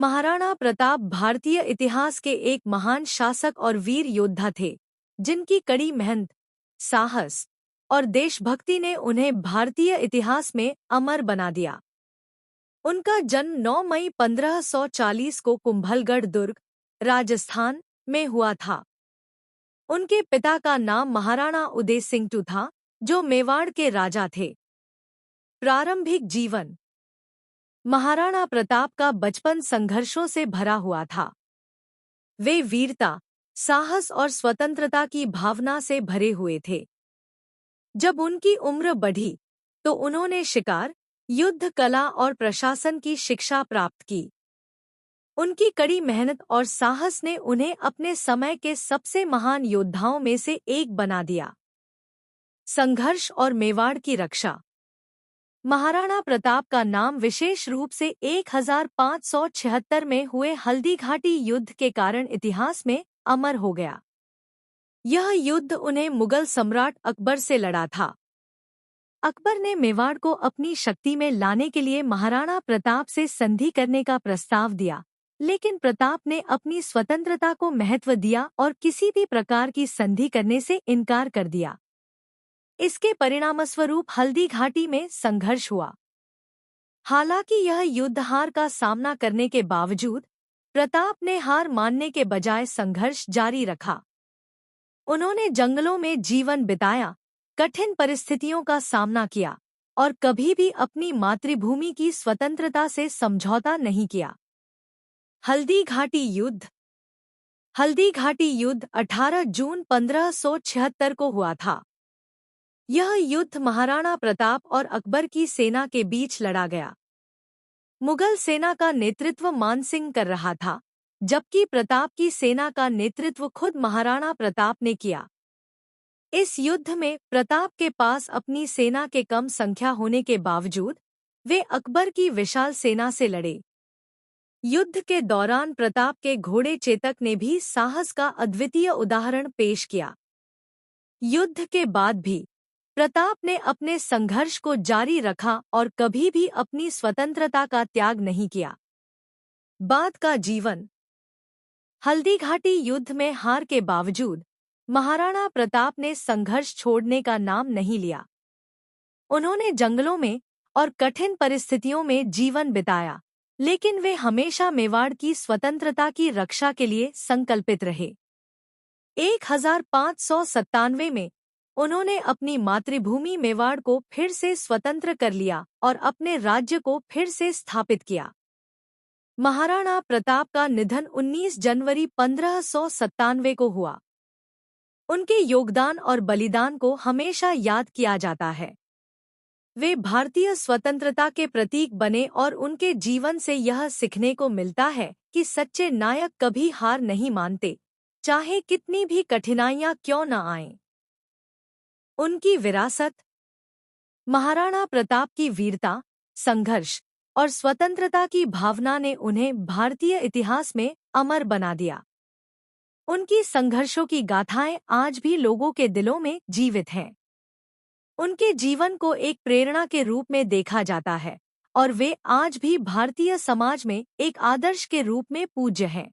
महाराणा प्रताप भारतीय इतिहास के एक महान शासक और वीर योद्धा थे, जिनकी कड़ी मेहनत, साहस और देशभक्ति ने उन्हें भारतीय इतिहास में अमर बना दिया। उनका जन्म 9 मई 1540 को कुंभलगढ़ दुर्ग, राजस्थान में हुआ था। उनके पिता का नाम महाराणा उदय सिंह था, जो मेवाड़ के राजा थे। प्रारंभिक जीवन। महाराणा प्रताप का बचपन संघर्षों से भरा हुआ था। वे वीरता, साहस और स्वतंत्रता की भावना से भरे हुए थे। जब उनकी उम्र बढ़ी, तो उन्होंने शिकार, युद्ध कला और प्रशासन की शिक्षा प्राप्त की। उनकी कड़ी मेहनत और साहस ने उन्हें अपने समय के सबसे महान योद्धाओं में से एक बना दिया। संघर्ष और मेवाड़ की रक्षा। महाराणा प्रताप का नाम विशेष रूप से 1576 में हुए हल्दीघाटी युद्ध के कारण इतिहास में अमर हो गया। यह युद्ध उन्हें मुगल सम्राट अकबर से लड़ा था। अकबर ने मेवाड़ को अपनी शक्ति में लाने के लिए महाराणा प्रताप से संधि करने का प्रस्ताव दिया, लेकिन प्रताप ने अपनी स्वतंत्रता को महत्व दिया और किसी भी प्रकार की संधि करने से इनकार कर दिया। इसके परिणामस्वरूप हल्दीघाटी में संघर्ष हुआ। हालांकि यह युद्ध हार का सामना करने के बावजूद प्रताप ने हार मानने के बजाय संघर्ष जारी रखा। उन्होंने जंगलों में जीवन बिताया, कठिन परिस्थितियों का सामना किया और कभी भी अपनी मातृभूमि की स्वतंत्रता से समझौता नहीं किया। हल्दीघाटी युद्ध। हल्दीघाटी युद्ध 18 जून 1576 को हुआ था। यह युद्ध महाराणा प्रताप और अकबर की सेना के बीच लड़ा गया। मुगल सेना का नेतृत्व मानसिंह कर रहा था, जबकि प्रताप की सेना का नेतृत्व खुद महाराणा प्रताप ने किया। इस युद्ध में प्रताप के पास अपनी सेना के कम संख्या होने के बावजूद वे अकबर की विशाल सेना से लड़े। युद्ध के दौरान प्रताप के घोड़े चेतक ने भी साहस का अद्वितीय उदाहरण पेश किया। युद्ध के बाद भी प्रताप ने अपने संघर्ष को जारी रखा और कभी भी अपनी स्वतंत्रता का त्याग नहीं किया। बाद का जीवन। हल्दीघाटी युद्ध में हार के बावजूद महाराणा प्रताप ने संघर्ष छोड़ने का नाम नहीं लिया। उन्होंने जंगलों में और कठिन परिस्थितियों में जीवन बिताया, लेकिन वे हमेशा मेवाड़ की स्वतंत्रता की रक्षा के लिए संकल्पित रहे। 1597 में उन्होंने अपनी मातृभूमि मेवाड़ को फिर से स्वतंत्र कर लिया और अपने राज्य को फिर से स्थापित किया। महाराणा प्रताप का निधन 19 जनवरी 1597 को हुआ। उनके योगदान और बलिदान को हमेशा याद किया जाता है। वे भारतीय स्वतंत्रता के प्रतीक बने और उनके जीवन से यह सीखने को मिलता है कि सच्चे नायक कभी हार नहीं मानते, चाहे कितनी भी कठिनाइयां क्यों न आएं। उनकी विरासत। महाराणा प्रताप की वीरता, संघर्ष और स्वतंत्रता की भावना ने उन्हें भारतीय इतिहास में अमर बना दिया। उनकी संघर्षों की गाथाएं आज भी लोगों के दिलों में जीवित हैं। उनके जीवन को एक प्रेरणा के रूप में देखा जाता है और वे आज भी भारतीय समाज में एक आदर्श के रूप में पूज्य हैं।